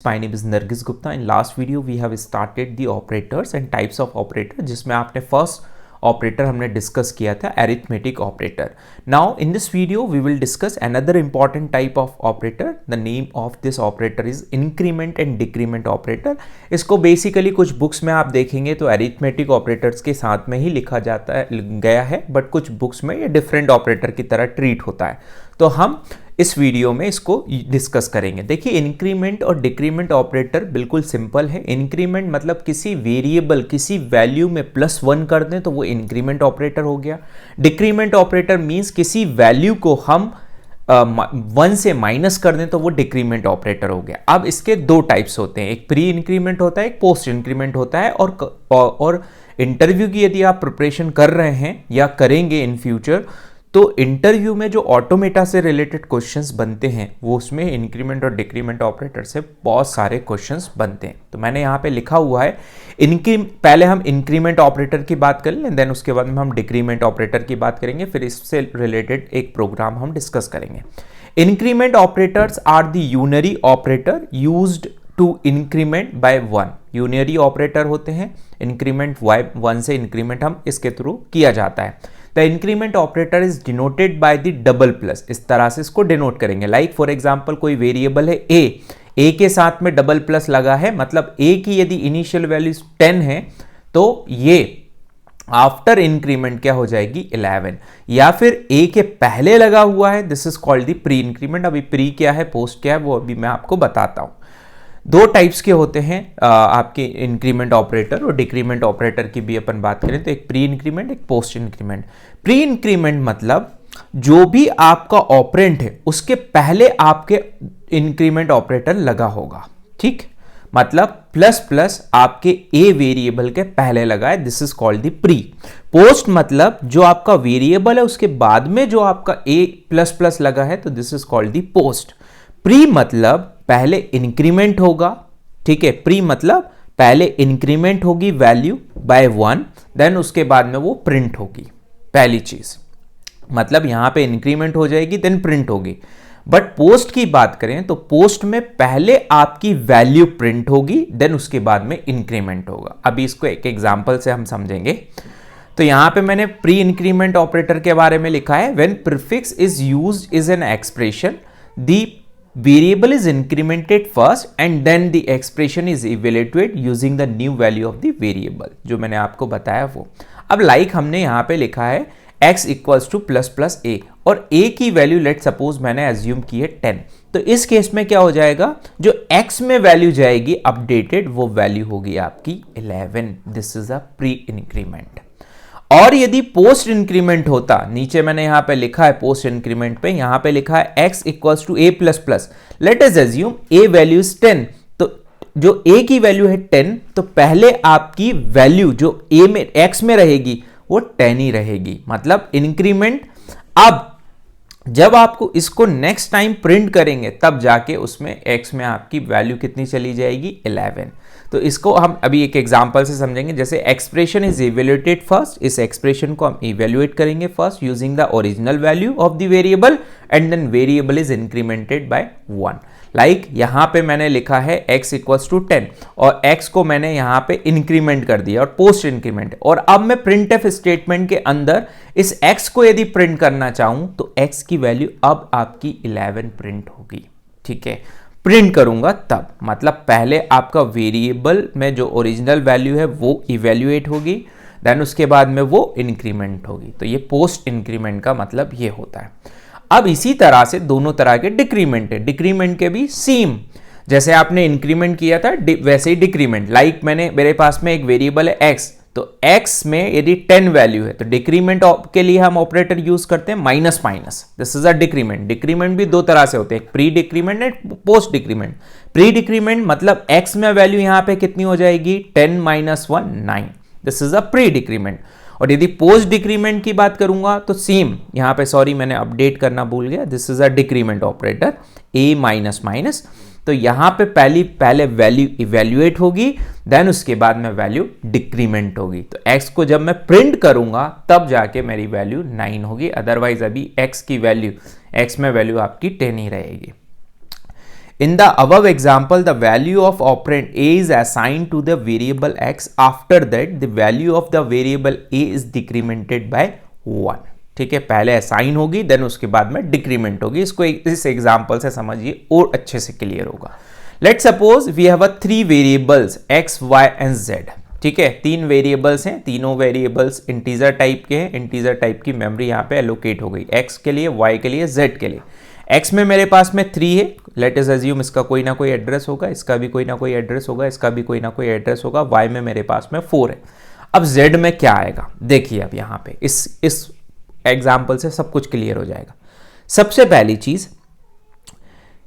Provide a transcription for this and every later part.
My name is Nargis Gupta. In last video we have started the operators and types of operator, जिसमें आपने first operator हमने discuss किया था arithmetic operator. Now in this video we will discuss another important type of operator. The name of this operator is increment and decrement operator. इसको basically कुछ books में आप देखेंगे तो अरिथमेटिक ऑपरेटर्स के साथ में ही लिखा जाता है गया है, बट कुछ बुक्स में ये डिफरेंट ऑपरेटर की तरह ट्रीट होता है. तो हम इस वीडियो में इसको डिस्कस करेंगे. देखिए, इंक्रीमेंट और डिक्रीमेंट ऑपरेटर बिल्कुल सिंपल है. इंक्रीमेंट मतलब किसी वेरिएबल किसी वैल्यू में +1 कर दें तो वो इंक्रीमेंट ऑपरेटर हो गया. डिक्रीमेंट ऑपरेटर मींस किसी वैल्यू को हम 1 से माइनस कर दें तो वो डिक्रीमेंट ऑपरेटर हो गया. अब इसके दो टाइप्स होते हैं, एक प्री इंक्रीमेंट होता है, एक पोस्ट इंक्रीमेंट होता है. और इंटरव्यू की यदि आप प्रिपरेशन कर रहे हैं या करेंगे इन फ्यूचर, तो इंटरव्यू में जो ऑटोमेटा से रिलेटेड क्वेश्चंस बनते हैं वो उसमें इंक्रीमेंट और डिक्रीमेंट ऑपरेटर से बहुत सारे क्वेश्चंस बनते हैं. तो मैंने यहाँ पे लिखा हुआ है पहले हम इंक्रीमेंट ऑपरेटर की बात कर लें, देन उसके बाद में हम डिक्रीमेंट ऑपरेटर की बात करेंगे, फिर इससे रिलेटेड एक प्रोग्राम हम डिस्कस करेंगे. Increment operators are the unary operator used to increment by 1. Unary operator होते हैं, इंक्रीमेंट 1 से इंक्रीमेंट हम इसके थ्रू किया जाता है. The increment operator is denoted by the double plus. इस तरह से इसको डिनोट करेंगे. लाइक फॉर एग्जांपल कोई वेरिएबल है ए के साथ में डबल प्लस लगा है, मतलब ए की यदि इनिशियल वैल्यू 10 है तो ये आफ्टर इंक्रीमेंट क्या हो जाएगी 11. या फिर ए के पहले लगा हुआ है, this is called the pre increment. अभी प्री क्या है, पोस्ट क्या है, वो अभी मैं आपको बताता हूं. दो टाइप्स के होते हैं आपके इंक्रीमेंट ऑपरेटर और डिक्रीमेंट ऑपरेटर की भी अपन बात करें तो एक प्री इंक्रीमेंट, एक पोस्ट इंक्रीमेंट. प्री इंक्रीमेंट मतलब जो भी आपका ऑपरेंड है उसके पहले आपके इंक्रीमेंट ऑपरेटर लगा होगा. ठीक, मतलब प्लस प्लस आपके ए वेरिएबल के पहले लगा है, this is called the pre. Post मतलब जो आपका वेरिएबल है उसके बाद में जो आपका ए प्लस प्लस लगा है, तो this is called the post. Pre मतलब पहले इंक्रीमेंट होगा. ठीक है, प्री मतलब पहले इंक्रीमेंट होगी वैल्यू बाय 1, देन उसके बाद में वो प्रिंट होगी. पहली चीज मतलब यहां पे इंक्रीमेंट हो जाएगी देन प्रिंट होगी. बट पोस्ट की बात करें तो पोस्ट में पहले आपकी वैल्यू प्रिंट होगी देन उसके बाद में इंक्रीमेंट होगा. अभी इसको एक एग्जांपल से हम समझेंगे. तो यहां पे मैंने प्री इंक्रीमेंट ऑपरेटर के बारे में लिखा है, when prefix is used is an expression, the variable is incremented first and then the expression is evaluated using the new value of the variable. जो मैंने आपको बताया वो. अब लाइक हमने यहाँ पे लिखा है x equals two plus plus a और a की वैल्यू लेट सपोज मैंने एज्यूम की है 10. तो इस केस में क्या हो जाएगा, जो x में वैल्यू जाएगी अपडेटेड वो वैल्यू होगी आपकी 11. This is a pre increment. और यदि पोस्ट इंक्रीमेंट होता, नीचे मैंने यहां पे लिखा है पोस्ट इंक्रीमेंट पे, यहां पे लिखा है x equals to a plus plus. Let us assume a value is 10. तो जो a की वैल्यू है 10, तो पहले आपकी वैल्यू जो a में x में रहेगी वो 10 ही रहेगी, मतलब इंक्रीमेंट. अब जब आपको इसको नेक्स्ट टाइम प्रिंट करेंगे तब जाके उसमें x में आपकी वैल्यू कितनी चली जाएगी 11. तो इसको हम अभी एक एग्जांपल से समझेंगे. जैसे एक्सप्रेशन इज इवेल्युएटेड फर्स्ट, इस एक्सप्रेशन को हम इवेल्युएट करेंगे first using the original value of the variable and then variable is incremented by 1. Like यहां पे मैंने लिखा है x इक्वल्स टू 10 और x को मैंने यहां पे इंक्रीमेंट कर दिया और पोस्ट इंक्रीमेंट. और अब मैं प्रिंटफ स्टेटमेंट के अंदर इस x को यदि प्रिंट करना चाहूं तो x की वैल्यू अब आपकी 11 प्रिंट होगी. ठीक है, प्रिंट करूंगा तब, मतलब पहले आपका वेरिएबल में जो ओरिजिनल वैल्यू है वो इवेल्युएट होगी, देन उसके बाद में वो इंक्रीमेंट होगी. तो ये पोस्ट इंक्रीमेंट का मतलब ये होता है. अब इसी तरह से दोनों तरह के डिक्रीमेंट है. डिक्रीमेंट के भी सेम, जैसे आपने इंक्रीमेंट किया था वैसे ही डिक्रीमेंट. लाइक मेरे पास में एक वेरिएबल है x, तो x में यदि 10 वैल्यू है तो डिक्रीमेंट के लिए हम ऑपरेटर यूज करते हैं minus minus. This is a decrement. Decrement भी दो तरह से होते हैं, pre decrement and post decrement. Pre decrement मतलब x में वैल्यू यहां पे कितनी हो जाएगी 10 minus 1 9. This is a pre decrement. और यदि पोस्ट डिक्रीमेंट की बात करूंगा तो सेम यहां पे, सॉरी मैंने अपडेट करना भूल गया, this is a decrement operator a minus minus. तो यहां पे पहले वैल्यू इवेल्युएट होगी देन उसके बाद में वैल्यू डिक्रीमेंट होगी. तो x को जब मैं प्रिंट करूंगा तब जाके मेरी वैल्यू 9 होगी, अदरवाइज अभी x की वैल्यू x में वैल्यू आपकी 10 ही रहेगी. In the above example, the value of operand A is assigned to the variable X. After that, the value of the variable A is decremented by 1. ठीक है, पहले assign होगी then उसके बाद में डिक्रीमेंट होगी. इसको इस एग्जांपल से समझिए और अच्छे से क्लियर होगा. Let's suppose we have 3 variables x, y and z. ठीक है, 3 वेरिएबल्स हैं, तीनों वेरिएबल्स इंटीजर टाइप के हैं. इंटीजर टाइप की मेमोरी यहाँ पे एलोकेट हो गई, x के लिए, y के लिए, z के लिए. x में मेरे पास में 3 है. लेट अस अज्यूम इसका कोई ना कोई एड्रेस होगा, इसका भी कोई ना कोई एड्रेस होगा, इसका भी कोई ना कोई एड्रेस होगा. y में मेरे पास में 4 है. अब z में क्या आएगा देखिए. अब यहाँ पे इस एग्जाम्पल से सब कुछ क्लियर हो जाएगा. सबसे पहली चीज,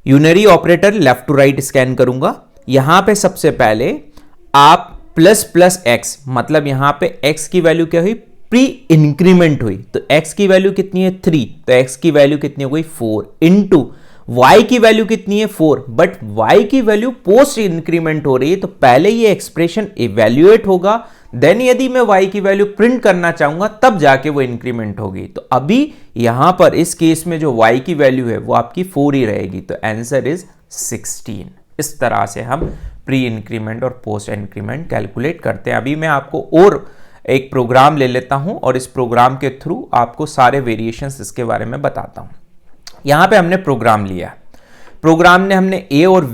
unary operator left to right scan करूंगा. यहां पे सबसे पहले आप प्लस प्लस एक्स, मतलब यहां पे x की वैल्यू क्या हुई, प्री इंक्रीमेंट हुई. तो x की वैल्यू कितनी है 3, तो x की वैल्यू कितनी हो गई 4 इंटू y की वैल्यू कितनी है 4, बट y की वैल्यू पोस्ट इंक्रीमेंट हो रही है. तो पहले ये एक्सप्रेशन इवेल्युएट होगा, देन यदि मैं y की वैल्यू प्रिंट करना चाहूंगा तब जाके वो इंक्रीमेंट होगी. तो अभी यहां पर इस केस में जो y की वैल्यू है वो आपकी 4 ही रहेगी. तो आंसर इज 16. इस तरह से हम प्री इंक्रीमेंट और पोस्ट इंक्रीमेंट कैलकुलेट करते हैं. अभी मैं आपको और एक प्रोग्राम ले लेता हूं और इस प्रोग्राम के थ्रू आपको सारे वेरिएशंस इसके बारे में बताता हूं. यहां पे हमने प्रोग्राम लिया. प्रोग्राम ने हमने a और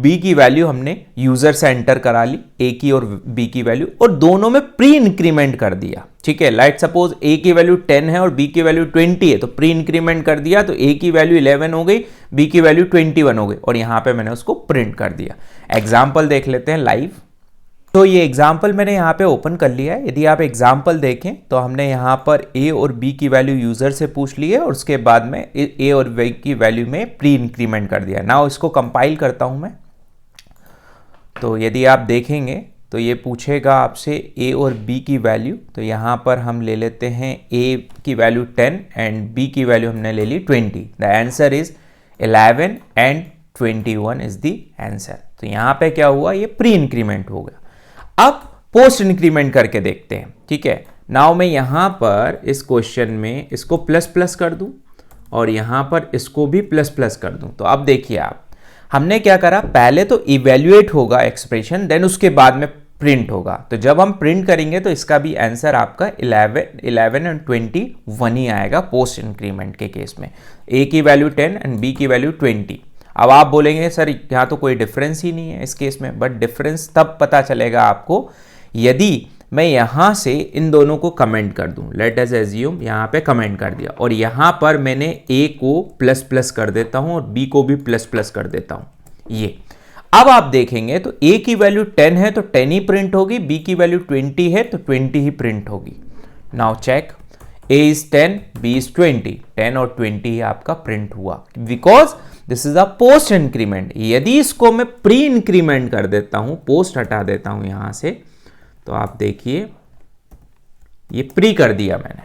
b की वैल्यू हमने यूजर से एंटर करा ली, a की और b की वैल्यू, और दोनों में प्री इंक्रीमेंट कर दिया. ठीक है, लेट सपोज a की वैल्यू 10 है और b की वैल्यू 20 है. तो प्री इंक्रीमेंट कर दिया, तो a की वैल्यू 11 हो गई, b की वैल्यू 21 हो गई, और यहां पे मैंने उसको प्रिंट कर दिया. एग्जाम्पल देख लेते हैं लाइव. तो ये एग्जाम्पल मैंने यहाँ पे ओपन कर लिया है. यदि आप एग्जाम्पल देखें तो हमने यहाँ पर a और b की वैल्यू यूजर से पूछ ली है और उसके बाद में a और b की वैल्यू में प्री इंक्रीमेंट कर दिया. नाउ इसको कंपाइल करता हूँ मैं. तो यदि आप देखेंगे तो ये पूछेगा आपसे a और b की वैल्यू. तो यहाँ पर हम ले लेते हैं a की वैल्यू 10 एंड b की वैल्यू हमने ले ली 20. The answer is 11 and 21 is the answer. तो यहाँ पे क्या हुआ, ये प्री इंक्रीमेंट हो गया. अब पोस्ट इंक्रीमेंट करके देखते हैं. ठीक है, नाउ मैं यहां पर इस क्वेश्चन में इसको प्लस प्लस कर दूं और यहां पर इसको भी प्लस प्लस कर दूं. तो अब देखिए आप, हमने क्या करा, पहले तो इवेल्युएट होगा एक्सप्रेशन, देन उसके बाद में प्रिंट होगा. तो जब हम प्रिंट करेंगे तो इसका भी आंसर आपका 11 एंड 21 ही आएगा पोस्ट इंक्रीमेंट के केस में. a की वैल्यू 10 एंड b की वैल्यू 20. अब आप बोलेंगे सर यहाँ तो कोई डिफरेंस ही नहीं है इस केस में, बट डिफरेंस तब पता चलेगा आपको यदि मैं यहाँ से इन दोनों को कमेंट कर दूँ. लेट अस अज्यूम यहाँ पे कमेंट कर दिया और यहाँ पर मैंने a को प्लस प्लस कर देता हूँ और b को भी प्लस प्लस कर देता हूँ. ये अब आप देखेंगे तो a की वैल्यू 10 है तो 10 ही प्रिंट होगी, b की वैल्यू 20 है तो 20 ही प्रिंट होगी. Now check, a is 10, b is 20, 10 और 20 ही आपका प्रिंट हुआ, because this is a post increment. यदि इसको मैं प्री इंक्रीमेंट कर देता हूं, पोस्ट हटा देता हूं यहां से, तो आप देखिए ये प्री कर दिया मैंने.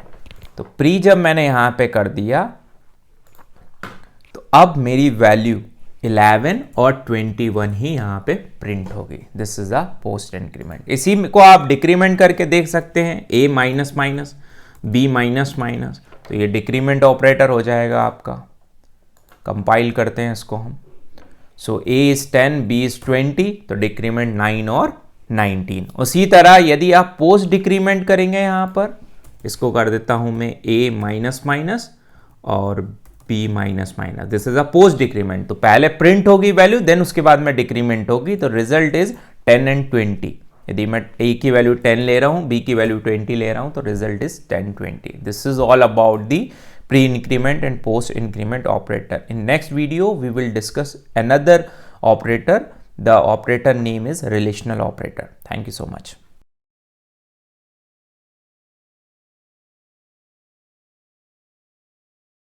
तो प्री जब मैंने यहां पे कर दिया तो अब मेरी वैल्यू 11 और 21 ही यहां पे प्रिंट होगी. This is a post increment. इसी को आप डिक्रीमेंट करके देख सकते हैं, a minus minus, b minus minus, तो ये डिक्रीमेंट ऑपरेटर हो जाएगा आपका. कंपाइल करते हैं इसको हम. सो a इज 10, b इज 20, तो डिक्रीमेंट 9 और 19. उसी तरह यदि आप पोस्ट डिक्रीमेंट करेंगे, यहां पर इसको कर देता हूं मैं a माइनस माइनस और b minus minus. This is a post decrement. तो पहले प्रिंट होगी वैल्यू, देन उसके बाद में डिक्रीमेंट होगी. तो रिजल्ट इज 10 एंड 20. यदि मैं a की वैल्यू 10 ले रहा हूं, b की वैल्यू 20 ले रहा हूं, तो result is 10, 20. This is all about the pre-increment and post-increment operator. In next video, we will discuss another operator. The operator name is relational operator. Thank you so much.